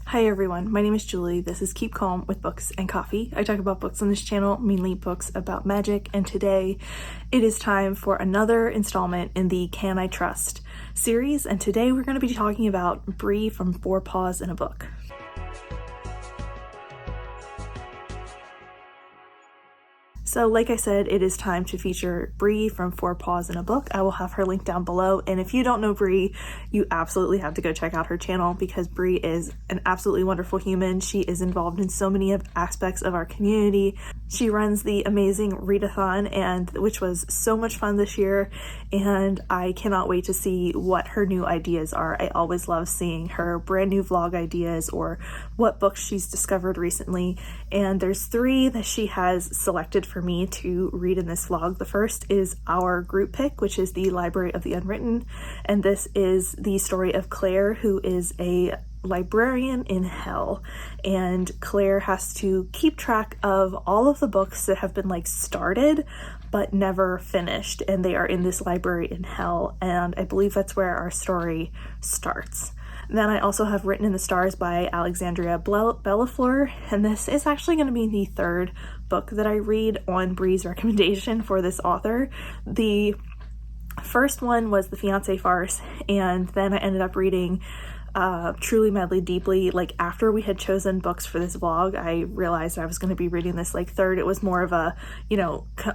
Hi everyone, my name is Julie. This is Keep Calm with Books and Coffee. I talk about books on this channel, mainly books about magic, and today it is time for another installment in the Can I Trust series, and today we're going to be talking about Bree from Four Paws in a Book. So like I said, it is time to feature Bree from Four Paws in a Book. I will have her link down below, and if you don't know Bree, you absolutely have to go check out her channel because Bree is an absolutely wonderful human. She is involved in so many aspects of our community. She runs the amazing Readathon, which was so much fun this year, and I cannot wait to see what her new ideas are. I always love seeing her brand new vlog ideas or what books she's discovered recently, and there's 3 that she has selected for me to read in this vlog. The first is our group pick, which is the Library of the Unwritten, and this is the story of Claire, who is a librarian in hell, and Claire has to keep track of all of the books that have been started but never finished, and they are in this library in hell, and I believe that's where our story starts. Then I also have Written in the Stars by Alexandria Bellafleur, and this is actually going to be the 3rd book that I read on Bree's recommendation for this author. The first one was The Fiancé Farce, and then I ended up reading Truly Madly Deeply. After we had chosen books for this vlog, I realized I was going to be reading this 3rd. It was more of a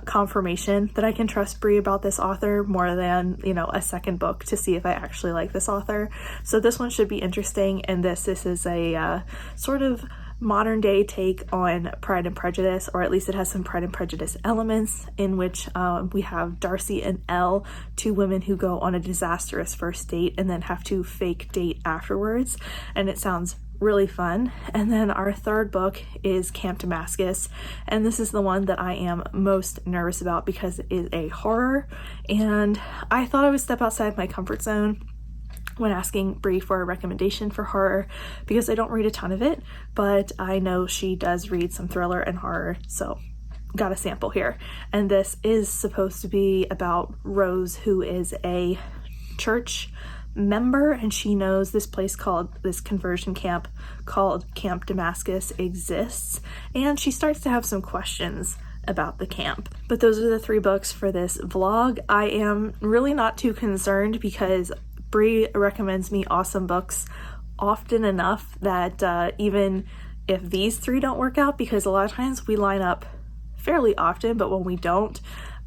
confirmation that I can trust Bree about this author more than a second book to see if I actually like this author. So this one should be interesting, and this is a sort of modern day take on Pride and Prejudice, or at least it has some Pride and Prejudice elements, in which we have Darcy and Elle, 2 women who go on a disastrous first date and then have to fake date afterwards, and it sounds really fun. And then our 3rd book is Camp Damascus, and this is the one that I am most nervous about because it is a horror, and I thought I would step outside my comfort zone when asking Bree for a recommendation for horror because I don't read a ton of it, but I know she does read some thriller and horror, so got a sample here. And this is supposed to be about Rose, who is a church member, and she knows this conversion camp called Camp Damascus exists, and she starts to have some questions about the camp. But those are the 3 books for this vlog. I am really not too concerned because Bree recommends me awesome books often enough that even if these 3 don't work out, because a lot of times we line up fairly often, but when we don't,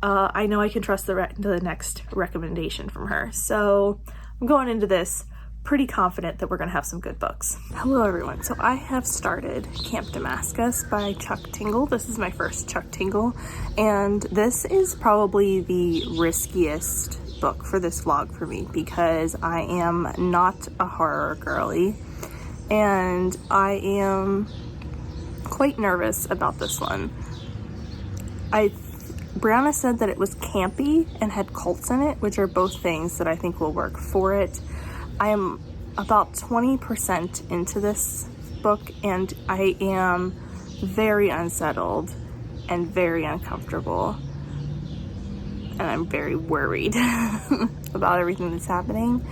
I know I can trust the next recommendation from her. So I'm going into this pretty confident that we're going to have some good books. Hello everyone. So I have started Camp Damascus by Chuck Tingle. This is my first Chuck Tingle, and this is probably the riskiest book for this vlog for me because I am not a horror girly, and I am quite nervous about this one. Brianna said that it was campy and had cults in it, which are both things that I think will work for it. I am about 20% into this book, and I am very unsettled and very uncomfortable, and I'm very worried about everything that's happening.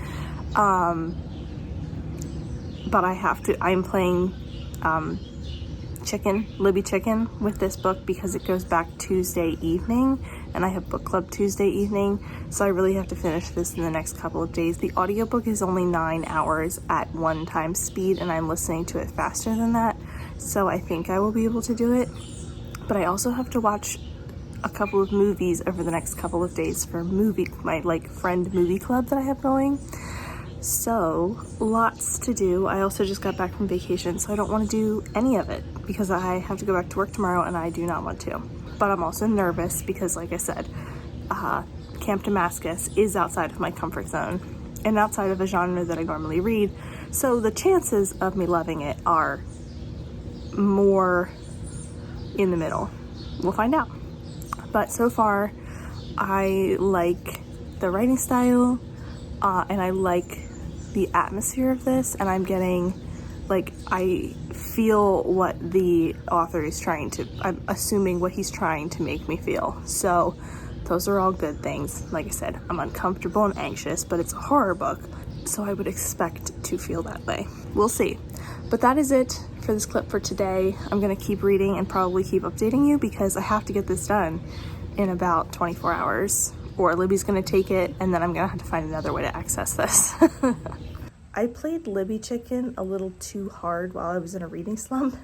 But I'm playing Libby Chicken with this book because it goes back Tuesday evening, and I have book club Tuesday evening, so I really have to finish this in the next couple of days. The audiobook is only 9 hours at 1 times speed, and I'm listening to it faster than that, so I think I will be able to do it. But I also have to watch a couple of movies over the next couple of days for my friend movie club that I have going. So lots to do. I also just got back from vacation, so I don't want to do any of it because I have to go back to work tomorrow and I do not want to. But I'm also nervous because, like I said, Camp Damascus is outside of my comfort zone and outside of a genre that I normally read, so the chances of me loving it are more in the middle. We'll find out. But so far, I like the writing style, and I like the atmosphere of this, and I'm getting, I feel what the author is I'm assuming what he's trying to make me feel. So those are all good things. Like I said, I'm uncomfortable and anxious, but it's a horror book, so I would expect to feel that way. We'll see. But that is it for this clip for today. I'm gonna keep reading and probably keep updating you because I have to get this done in about 24 hours, or Libby's gonna take it and then I'm gonna have to find another way to access this. I played Libby Chicken a little too hard while I was in a reading slump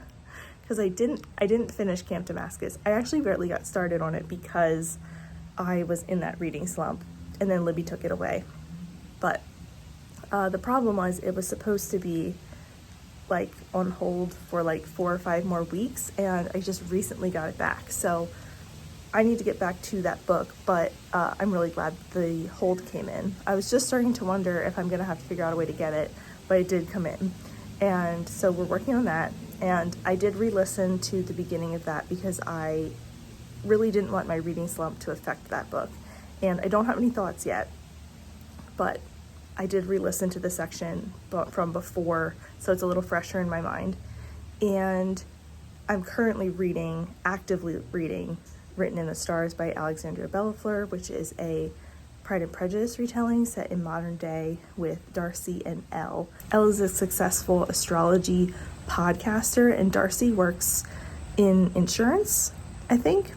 because I didn't finish Camp Damascus. I actually barely got started on it because I was in that reading slump and then Libby took it away. But the problem was it was supposed to be like on hold for like 4 or 5 more weeks, and I just recently got it back. So I need to get back to that book, but I'm really glad the hold came in. I was just starting to wonder if I'm gonna have to figure out a way to get it, but it did come in. And so we're working on that. And I did re-listen to the beginning of that because I really didn't want my reading slump to affect that book. And I don't have any thoughts yet, but I did re-listen to the section from before, so it's a little fresher in my mind. And I'm currently actively reading Written in the Stars by Alexandria Bellafleur, which is a Pride and Prejudice retelling set in modern day with Darcy and Elle. Elle is a successful astrology podcaster, and Darcy works in insurance, I think.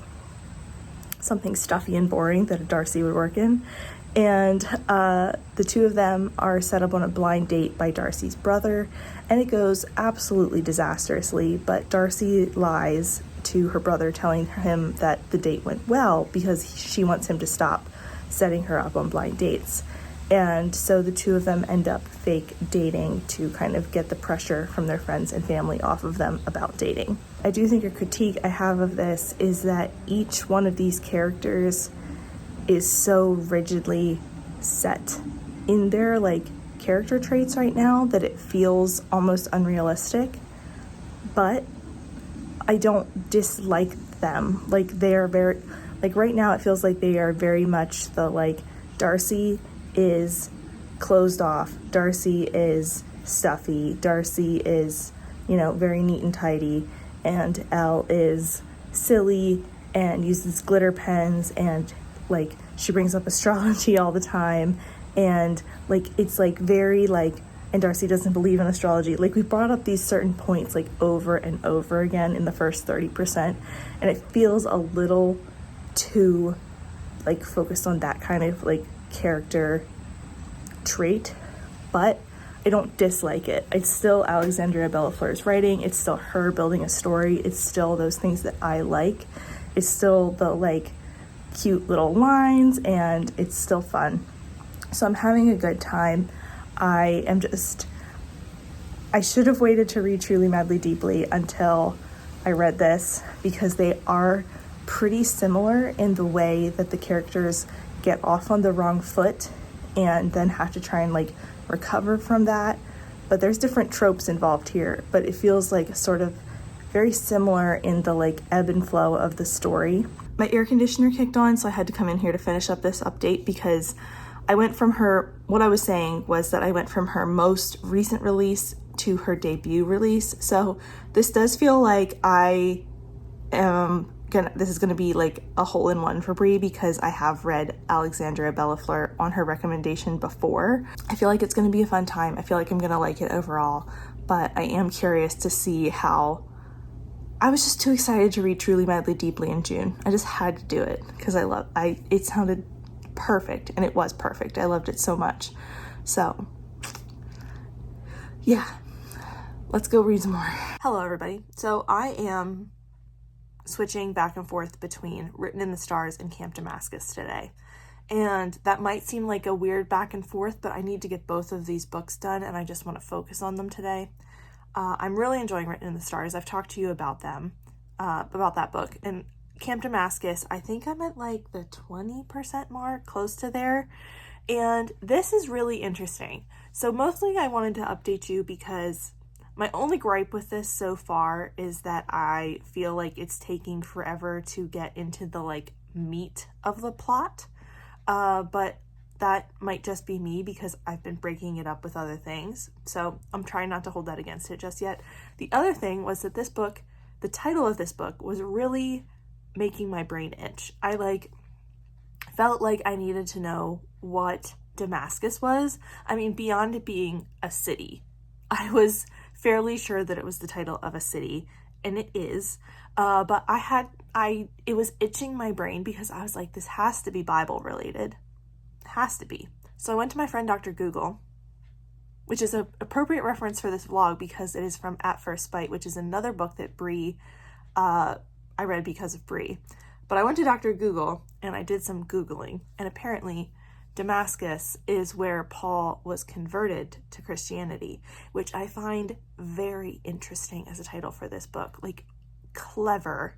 Something stuffy and boring that a Darcy would work in. And the two of them are set up on a blind date by Darcy's brother, and it goes absolutely disastrously, but Darcy lies to her brother, telling him that the date went well because she wants him to stop setting her up on blind dates. And so the two of them end up fake dating to kind of get the pressure from their friends and family off of them about dating. I do think a critique I have of this is that each one of these characters is so rigidly set in their like character traits right now that it feels almost unrealistic, but I don't dislike them. Like they are very, like right now it feels like they are very much the like Darcy is closed off, Darcy is stuffy, Darcy is, you know, very neat and tidy, and Elle is silly and uses glitter pens, and like she brings up astrology all the time, and like it's like very like, and Darcy doesn't believe in astrology. Like we brought up these certain points like over and over again in the first 30%, and it feels a little too like focused on that kind of like character trait, but I don't dislike it. It's still Alexandria Bellafleur's writing. It's still her building a story. It's still those things that I like. It's still the like cute little lines, and it's still fun. So I'm having a good time. I should have waited to read Truly Madly Deeply until I read this, because they are pretty similar in the way that the characters get off on the wrong foot and then have to try and like recover from that. But there's different tropes involved here, but it feels like sort of very similar in the like ebb and flow of the story. My air conditioner kicked on, so I had to come in here to finish up this update because I went from what I was saying was that I went from her most recent release to her debut release. So this does feel like this is gonna be like a hole-in-one for Brie because I have read Alexandria Bellafleur on her recommendation before. I feel like it's gonna be a fun time. I feel like I'm gonna like it overall, but I am curious to see how. I was just too excited to read Truly Madly Deeply in June. I just had to do it because it sounded perfect, and it was perfect. I loved it so much. So yeah, let's go read some more. Hello everybody. So I am switching back and forth between Written in the Stars and Camp Damascus today. And that might seem like a weird back and forth, but I need to get both of these books done, and I just want to focus on them today. I'm really enjoying Written in the Stars. I've talked to you about about that book. And Camp Damascus, I think I'm at like the 20% mark, close to there. And this is really interesting. So mostly I wanted to update you because my only gripe with this so far is that I feel like it's taking forever to get into the like meat of the plot. But that might just be me because I've been breaking it up with other things. So I'm trying not to hold that against it just yet. The other thing was that this book, the title of this book was really making my brain itch. I felt like I needed to know what Damascus was. I mean, beyond it being a city, I was fairly sure that it was the title of a city, and it is. But it was itching my brain because I was like, this has to be Bible related. It has to be. So I went to my friend Dr. Google, which is an appropriate reference for this vlog because it is from At First Bite, which is another book that I read because of Bree. But I went to Dr. Google and I did some Googling, and apparently Damascus is where Paul was converted to Christianity, which I find very interesting as a title for this book. Like, clever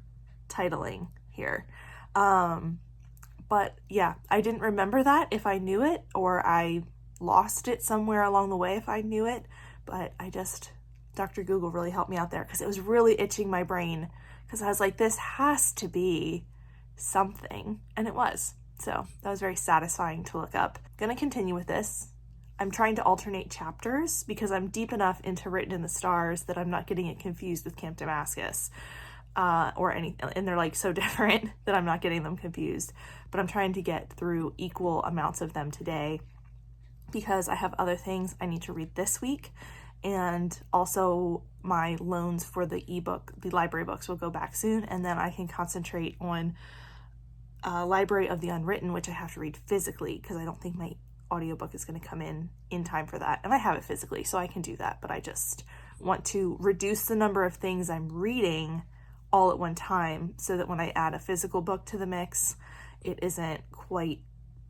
titling here. But yeah, I didn't remember that if I knew it, or I lost it somewhere along the way if I knew it. But Dr. Google really helped me out there because it was really itching my brain because I was like, this has to be something. And it was. So that was very satisfying to look up. Gonna continue with this. I'm trying to alternate chapters because I'm deep enough into Written in the Stars that I'm not getting it confused with Camp Damascus or anything. And they're like so different that I'm not getting them confused. But I'm trying to get through equal amounts of them today because I have other things I need to read this week. And also my loans for the library books will go back soon. And then I can concentrate on Library of the Unwritten, which I have to read physically because I don't think my audiobook is going to come in time for that. And I have it physically, so I can do that. But I just want to reduce the number of things I'm reading all at one time so that when I add a physical book to the mix, it isn't quite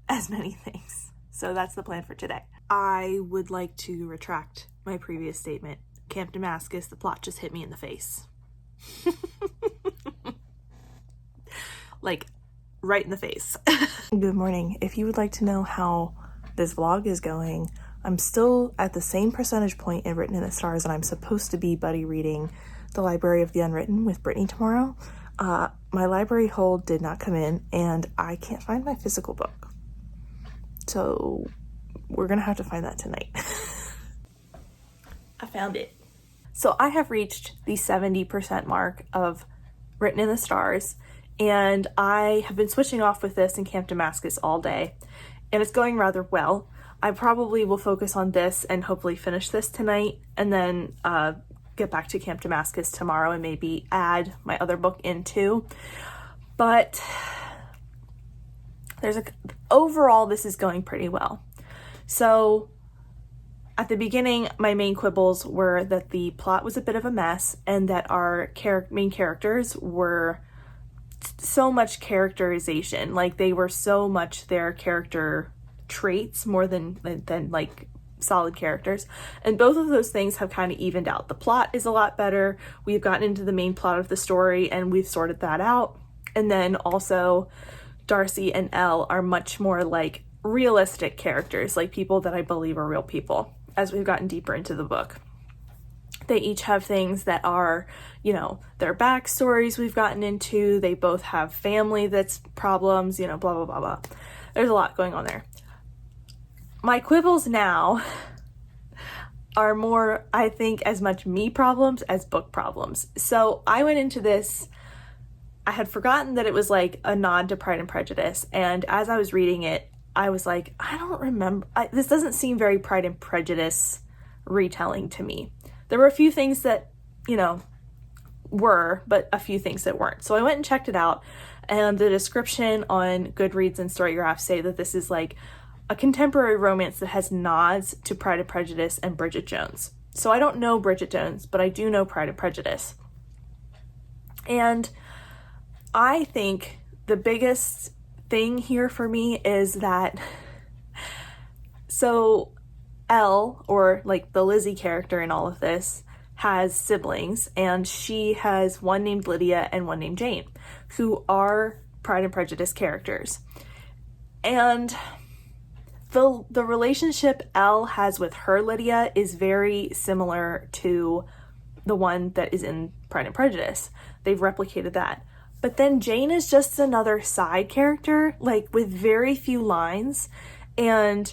as many things. So that's the plan for today. I would like to retract my previous statement. Camp Damascus, the plot just hit me in the face. Like, right in the face. Good morning. If you would like to know how this vlog is going, I'm still at the same percentage point in Written in the Stars, and I'm supposed to be buddy reading The Library of the Unwritten with Brittany tomorrow. My library hold did not come in, and I can't find my physical book. So we're gonna have to find that tonight. I found it. So I have reached the 70% mark of Written in the Stars, and I have been switching off with this and Camp Damascus all day, and it's going rather well. I probably will focus on this and hopefully finish this tonight, and then get back to Camp Damascus tomorrow and maybe add my other book in too. But overall, this is going pretty well. So at the beginning, my main quibbles were that the plot was a bit of a mess and that our main characters were so much characterization. Like, they were so much their character traits more than like solid characters. And both of those things have kind of evened out. The plot is a lot better. We've gotten into the main plot of the story and we've sorted that out. And then also Darcy and Elle are much more like realistic characters, like people that I believe are real people as we've gotten deeper into the book. They each have things that are, their backstories we've gotten into. They both have family that's problems, blah, blah, blah, blah. There's a lot going on there. My quibbles now are more, I think, as much me problems as book problems. So I went into this, I had forgotten that it was like a nod to Pride and Prejudice. And as I was reading it, I was like, I don't remember. This doesn't seem very Pride and Prejudice retelling to me. There were a few things that, were, but a few things that weren't. So I went and checked it out. And the description on Goodreads and Storygraph say that this is like a contemporary romance that has nods to Pride and Prejudice and Bridget Jones. So I don't know Bridget Jones, but I do know Pride and Prejudice. And I think the biggest thing here for me is that, so Elle, or like the Lizzie character in all of this, has siblings, and she has one named Lydia and one named Jane, who are Pride and Prejudice characters. And the relationship Elle has with her Lydia is very similar to the one that is in Pride and Prejudice. They've replicated that. But then Jane is just another side character, like with very few lines, and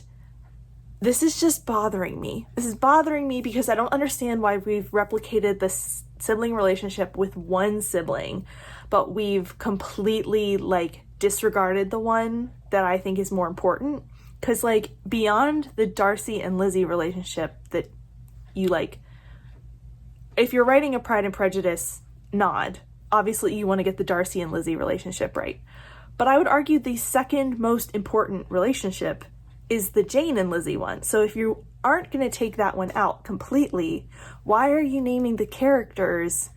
this is just bothering me. This is bothering me because I don't understand why we've replicated this sibling relationship with one sibling, but we've completely like disregarded the one that I think is more important. Because like beyond the Darcy and Lizzie relationship that you like if you're writing a Pride and Prejudice nod, obviously you want to get the Darcy and Lizzie relationship right. But I would argue the second most important relationship is the Jane and Lizzie one. So if you aren't going to take that one out completely, why are you naming the characters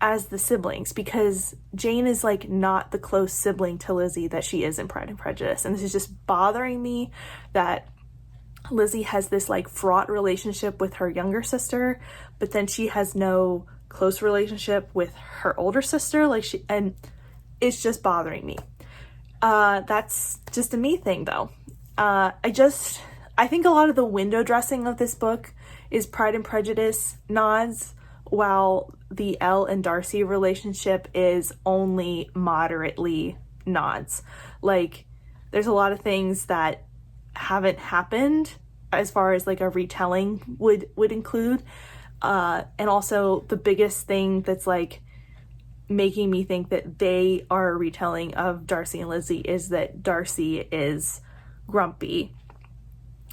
as the siblings? Because Jane is like not the close sibling to Lizzie that she is in Pride and Prejudice. And this is just bothering me that Lizzie has this like fraught relationship with her younger sister, but then she has no close relationship with her older sister. And it's just bothering me. That's just a me thing though. I think a lot of the window dressing of this book is Pride and Prejudice nods, while the Elle and Darcy relationship is only moderately nods. Like, there's a lot of things that haven't happened as far as like a retelling would include. And also the biggest thing that's like making me think that they are a retelling of Darcy and Lizzie is that Darcy is grumpy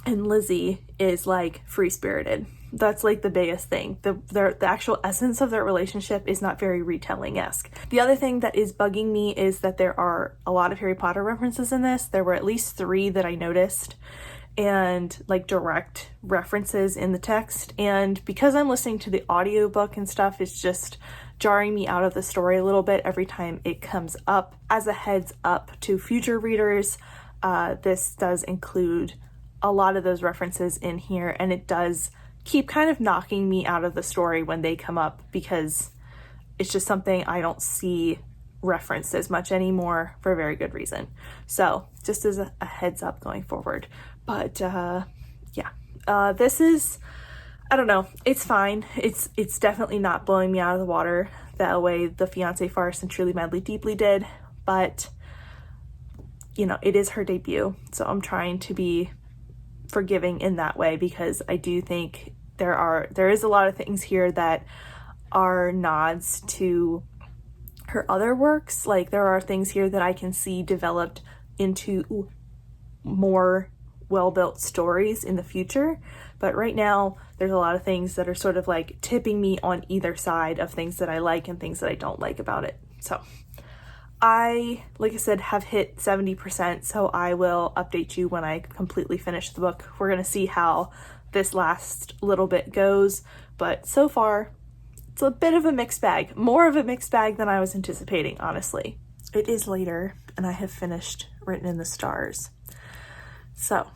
and Lizzie is like free-spirited. That's like the biggest thing. The actual essence of their relationship is not very retelling-esque. The other thing that is bugging me is that there are a lot of Harry Potter references in this. There were at least 3 that I noticed, and like direct references in the text. And because I'm listening to the audiobook and stuff, it's just jarring me out of the story a little bit every time it comes up. As a heads up to future readers, this does include a lot of those references in here, and it does keep kind of knocking me out of the story when they come up, because it's just something I don't see referenced as much anymore for a very good reason. So just as a heads up going forward. But this is, I don't know, it's fine. It's definitely not blowing me out of the water the way the Fiancé Farce and Truly Madly Deeply did, but you know, it is her debut, so I'm trying to be forgiving in that way, because I do think there is a lot of things here that are nods to her other works. Like, there are things here that I can see developed into more well-built stories in the future, but right now there's a lot of things that are sort of like tipping me on either side of things that I like and things that I don't like about it. So like I said, have hit 70%, so I will update you when I completely finish the book. We're going to see how this last little bit goes, but so far it's a bit of a mixed bag. More of a mixed bag than I was anticipating, honestly. It is later, and I have finished Written in the Stars. So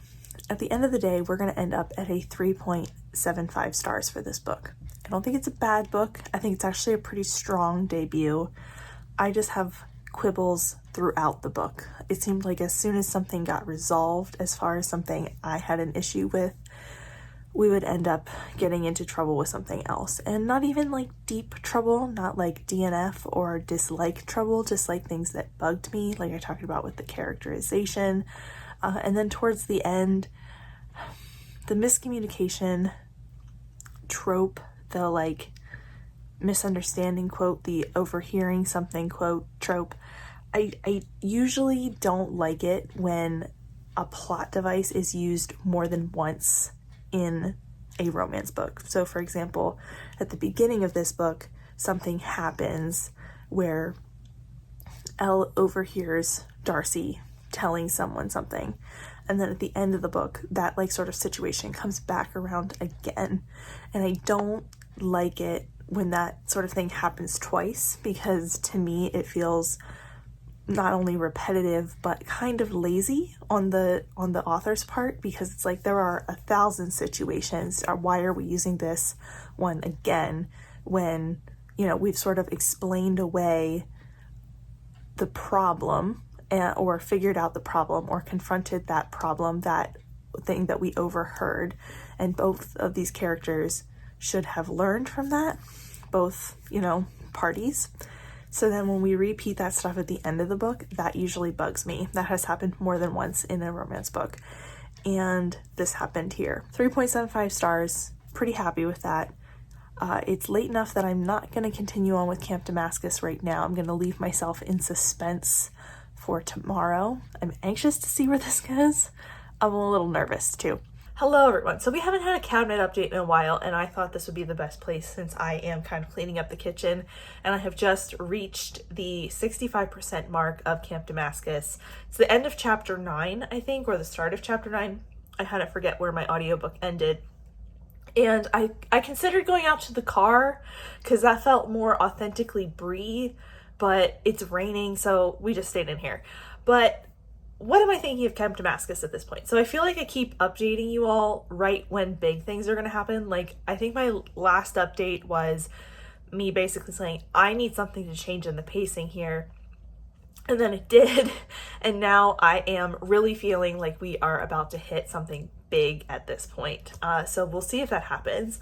at the end of the day, we're going to end up at a 3.75 stars for this book. I don't think it's a bad book. I think it's actually a pretty strong debut. I just have quibbles throughout the book. It seemed like as soon as something got resolved, as far as something I had an issue with, we would end up getting into trouble with something else. And not even like deep trouble, not like DNF or dislike trouble, just like things that bugged me, like I talked about with the characterization. And then towards the end, the miscommunication trope, the like misunderstanding quote, the overhearing something quote trope, I usually don't like it when a plot device is used more than once in a romance book. So for example, at the beginning of this book, something happens where Elle overhears Darcy telling someone something, and then at the end of the book, that like sort of situation comes back around again. And I don't like it when that sort of thing happens twice, because to me it feels not only repetitive but kind of lazy on the author's part, because it's like there are 1,000 situations. Why are we using this one again when, you know, we've sort of explained away the problem or figured out the problem or confronted that problem, that thing that we overheard, and both of these characters should have learned from that, both, you know, parties. So then when we repeat that stuff at the end of the book, that usually bugs me. That has happened more than once in a romance book, and this happened here. 3.75 stars, pretty happy with that. It's late enough that I'm not going to continue on with Camp Damascus right now. I'm going to leave myself in suspense for tomorrow. I'm anxious to see where this goes. I'm a little nervous too. Hello everyone. So we haven't had a cabinet update in a while, and I thought this would be the best place since I am kind of cleaning up the kitchen, and I have just reached the 65% mark of Camp Damascus. It's the end of chapter 9, I think, or the start of chapter 9. I kind of forget where my audiobook ended. And I considered going out to the car because that felt more authentically Bree, but it's raining, so we just stayed in here. But what am I thinking of Camp Damascus at this point? So I feel like I keep updating you all right when big things are going to happen. Like, I think my last update was me basically saying, I need something to change in the pacing here. And then it did. And now I am really feeling like we are about to hit something big at this point. So we'll see if that happens.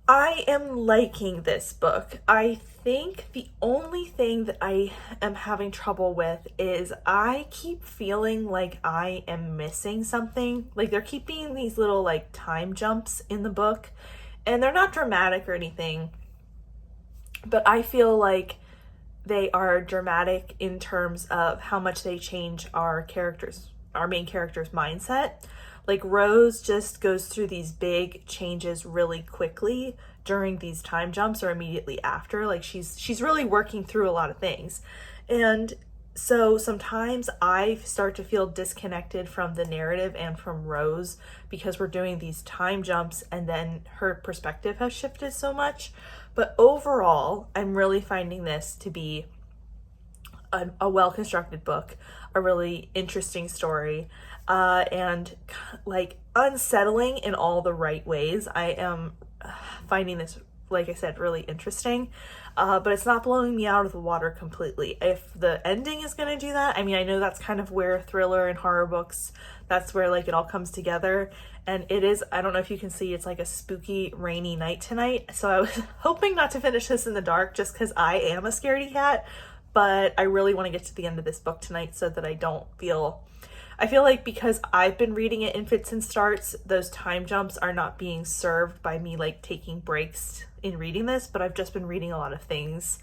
I am liking this book. I think the only thing that I am having trouble with is I keep feeling like I am missing something. Like, there keep being these little like time jumps in the book, and they're not dramatic or anything, but I feel like they are dramatic in terms of how much they change our main character's mindset. Like, Rose just goes through these big changes really quickly during these time jumps or immediately after. Like, she's really working through a lot of things. And so sometimes I start to feel disconnected from the narrative and from Rose because we're doing these time jumps and then her perspective has shifted so much. But overall, I'm really finding this to be a well-constructed book, a really interesting story, and like unsettling in all the right ways. I am finding this, like I said, really interesting, but it's not blowing me out of the water completely. If the ending is going to do that, I mean, I know that's kind of where thriller and horror books, that's where like it all comes together. And it is, I don't know if you can see, it's like a spooky rainy night tonight. So I was hoping not to finish this in the dark just because I am a scaredy cat, but I really want to get to the end of this book tonight so that I feel like because I've been reading it in fits and starts, those time jumps are not being served by me like taking breaks in reading this, but I've just been reading a lot of things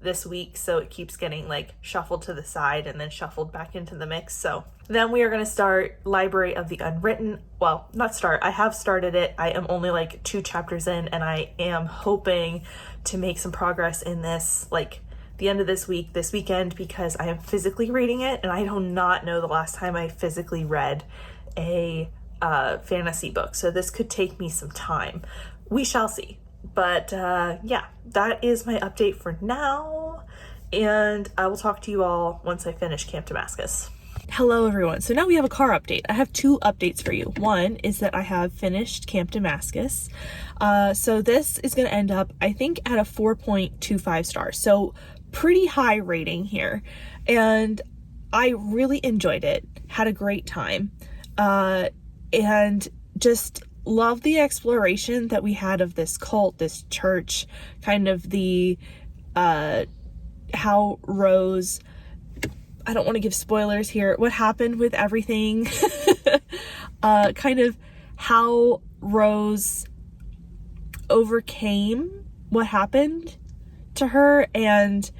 this week, so it keeps getting like shuffled to the side and then shuffled back into the mix. So then we are going to start Library of the Unwritten. Well, not start, I have started it. I am only like 2 chapters in, and I am hoping to make some progress in this like the end of this weekend, because I am physically reading it, and I do not know the last time I physically read a fantasy book, so this could take me some time. We shall see. But yeah, that is my update for now, and I will talk to you all once I finish Camp Damascus. Hello everyone. So now we have a car update. I have 2 updates for you. One is that I have finished Camp Damascus. So this is going to end up, I think, at a 4.25 stars. So pretty high rating here. And I really enjoyed it. Had a great time. And just love the exploration that we had of this cult, this church, kind of the how Rose, I don't want to give spoilers here, what happened with everything, kind of how Rose overcame what happened to her and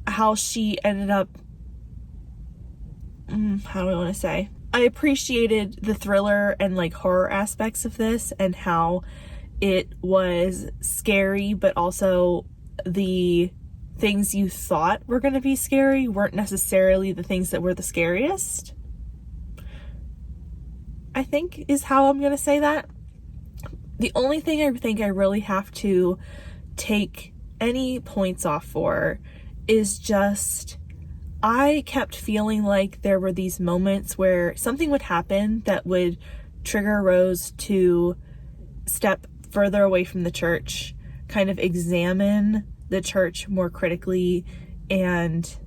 how she ended up, how do I want to say? I appreciated the thriller and like horror aspects of this and how it was scary, but also the things you thought were going to be scary weren't necessarily the things that were the scariest, I think is how I'm going to say that. The only thing I think I really have to take any points off for is just, I kept feeling like there were these moments where something would happen that would trigger Rose to step further away from the church, kind of examine the church more critically, and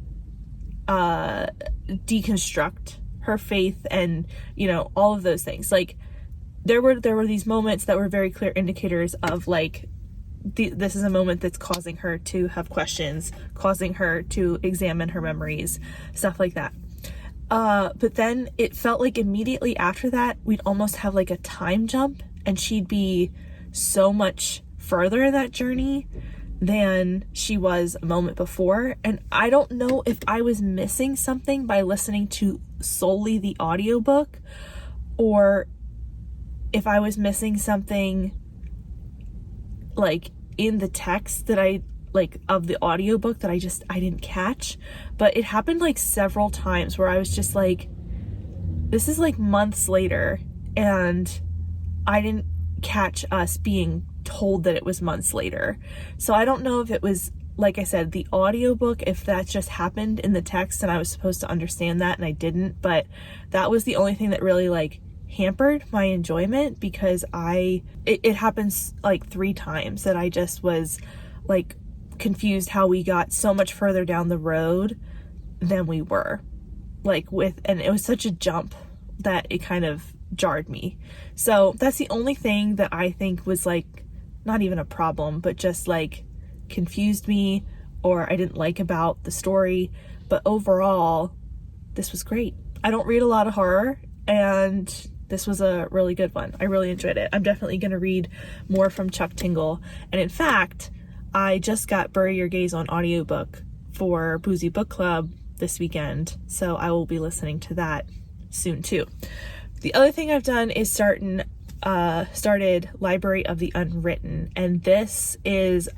deconstruct her faith and, you know, all of those things. Like, there were these moments that were very clear indicators of like, this is a moment that's causing her to have questions, causing her to examine her memories, stuff like that. But then it felt like immediately after that, we'd almost have like a time jump, and she'd be so much further in that journey than she was a moment before. And I don't know if I was missing something by listening to solely the audiobook, or if I was missing something like in the text that I like of the audiobook that I didn't catch. But it happened like several times where I was just like, this is like months later and I didn't catch us being told that it was months later. So I don't know if it was, like I said, the audiobook, if that just happened in the text and I was supposed to understand that and I didn't, but that was the only thing that really like hampered my enjoyment, because it happens like 3 times that I just was like confused how we got so much further down the road than we were, and it was such a jump that it kind of jarred me. So that's the only thing that I think was like not even a problem, but just like confused me or I didn't like about the story. But overall, this was great. I don't read a lot of horror, and this was a really good one. I really enjoyed it. I'm definitely going to read more from Chuck Tingle. And in fact, I just got Bury Your Gaze on audiobook for Boozy Book Club this weekend, so I will be listening to that soon too. The other thing I've done is started Library of the Unwritten, and this is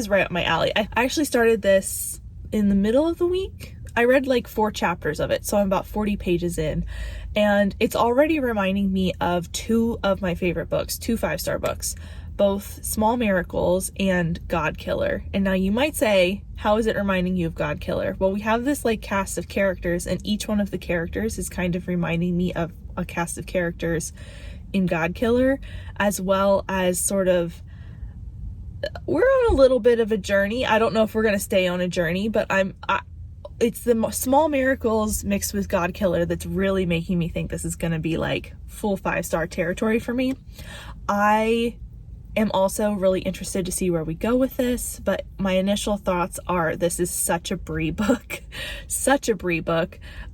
right up my alley. I actually started this in the middle of the week. I read like 4 chapters of it, so I'm about 40 pages in, and it's already reminding me of 2 of my favorite books, 2 5-star books, both Small Miracles and God Killer. And now you might say, how is it reminding you of God Killer? Well, we have this like cast of characters, and each one of the characters is kind of reminding me of a cast of characters in God Killer, as well as sort of, we're on a little bit of a journey. I don't know if we're going to stay on a journey, but it's the Small Miracles mixed with God Killer that's really making me think this is going to be like full 5-star territory for me. I am also really interested to see where we go with this, but my initial thoughts are this is such a Brie book,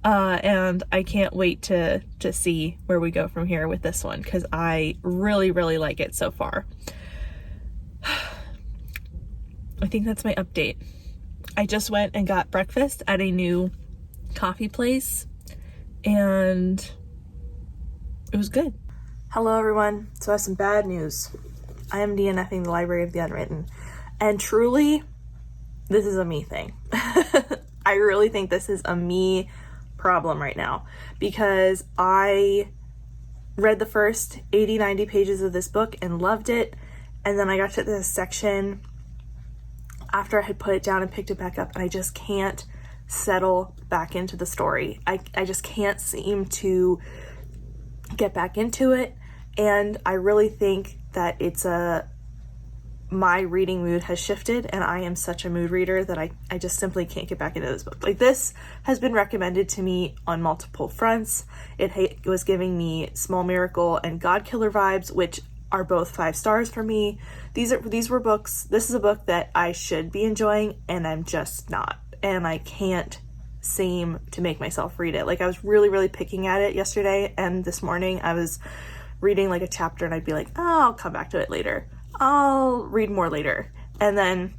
and I can't wait to see where we go from here with this one, because I really, really like it so far. I think that's my update. I just went and got breakfast at a new coffee place, and it was good. Hello everyone. So I have some bad news. I am DNFing the Library of the Unwritten, and truly, this is a me thing. I really think this is a me problem right now, because I read the first 80-90 pages of this book and loved it, and then I got to this section after I had put it down and picked it back up, and I just can't settle back into the story. I just can't seem to get back into it, and I really think that my reading mood has shifted, and I am such a mood reader that I just simply can't get back into this book. Like, this has been recommended to me on multiple fronts. It was giving me Small Miracle and God Killer vibes, which are both 5 stars for me. These were books. This is a book that I should be enjoying, and I'm just not. And I can't seem to make myself read it. Like, I was really, really picking at it yesterday, and this morning I was reading like a chapter and I'd be like, oh, I'll come back to it later. I'll read more later. And then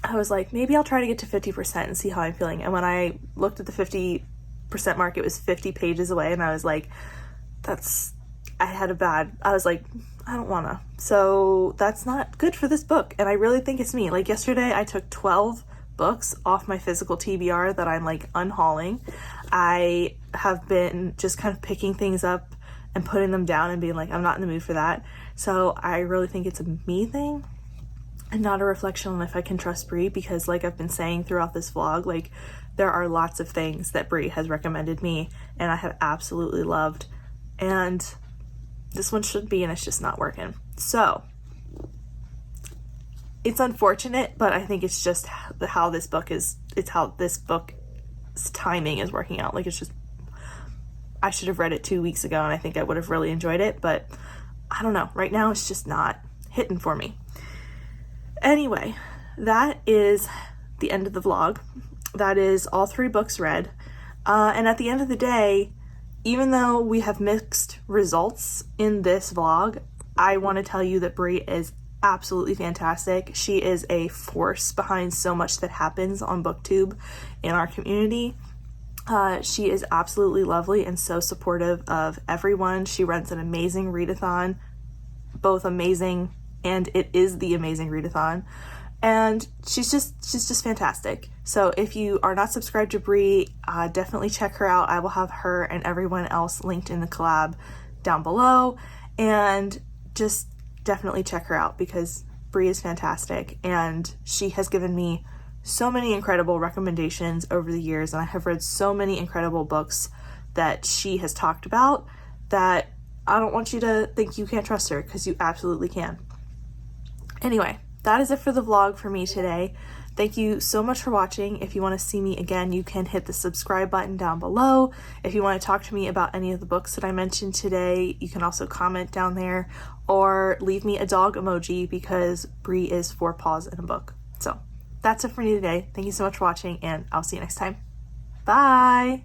I was like, maybe I'll try to get to 50% and see how I'm feeling. And when I looked at the 50% mark, it was 50 pages away, and I was like, I was like, I don't wanna. So that's not good for this book. And I really think it's me. Like, yesterday I took 12 books off my physical TBR that I'm like unhauling. I have been just kind of picking things up and putting them down and being like, I'm not in the mood for that. So I really think it's a me thing and not a reflection on if I can trust Brie, because like I've been saying throughout this vlog, like, there are lots of things that Brie has recommended me and I have absolutely loved, and this one should be, and it's just not working. So it's unfortunate, but I think it's just how this book's timing is working out. Like, it's just, I should have read it 2 weeks ago and I think I would have really enjoyed it, but I don't know. Right now it's just not hitting for me. Anyway, that is the end of the vlog. That is all 3 books read. And at the end of the day, even though we have mixed results in this vlog, I want to tell you that Brie is absolutely fantastic. She is a force behind so much that happens on BookTube in our community. She is absolutely lovely and so supportive of everyone. She runs an amazing readathon, both amazing and it is the amazing readathon. And she's just fantastic. So if you are not subscribed to Brie, definitely check her out. I will have her and everyone else linked in the collab down below, and just definitely check her out because Brie is fantastic and she has given me so many incredible recommendations over the years, and I have read so many incredible books that she has talked about that I don't want you to think you can't trust her, because you absolutely can. Anyway, that is it for the vlog for me today. Thank you so much for watching. If you want to see me again, you can hit the subscribe button down below. If you want to talk to me about any of the books that I mentioned today, you can also comment down there or leave me a dog emoji, because Brie is 4 paws in a book. So that's it for me today. Thank you so much for watching, and I'll see you next time. Bye!